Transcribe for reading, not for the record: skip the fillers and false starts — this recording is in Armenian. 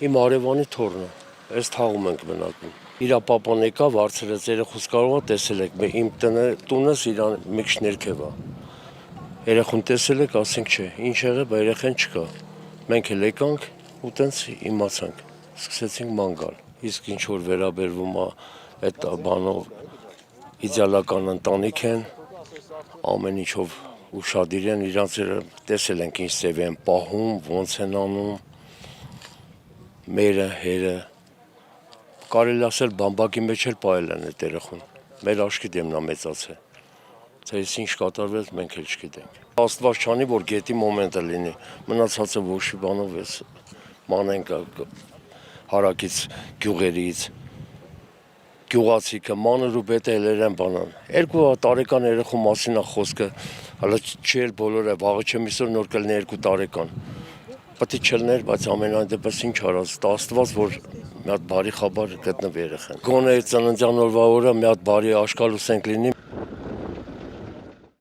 Իմ արևանի թորնը, այս թաղում ենք մնակում։ Իրա պապան եկավ, հարցրեց, երեխուս կարող է տեսել եք, իմ տունս իրան մի քիչ ներքև է։ Երեխուն տեսել եք, ասենք չէ, ինչ եղավ, երեխան չկա։ Մենք էլ եկանք ու տենց իմացանք, սկսեցինք ման գալ։ Իսկ ինչ որ վերաբերվում է այդ բանով իդեալական ընտանիք են, ամեն ինչով ուշադիր են, իրանց տեսել ենք ինչ ձև են պահում, ոնց են անում, մերը, հերը, կարելի ասել բամբակի մեջ էլ պահել են այդ երեխուն, մեր աչքի դեմն է մեծացել, թե ես ինչ կատարվեց մենք էլ չգիտենք։ Աստված չանի, որ գետի մոմենտը լինի, մնացածը ոչի բանով ես մանենք հարակից գյուղերից, գյուղացիքը, մանր ու բետը էլ են բանան, 2 տարեկան երեխու մասին է խոսքը, հələ չի էլ բոլորը, վաղը չեմ իսոր նոր կլինի 2 տարեկան, պետք է չլներ, բայց ամենայն դեպս ինչ արած, Աստված, որ մի հատ բարի խաբար գտնվի երեխան։ Գոնե ծննդյան օրվա օրը մի հատ բարի աշկալուս ենք լինի,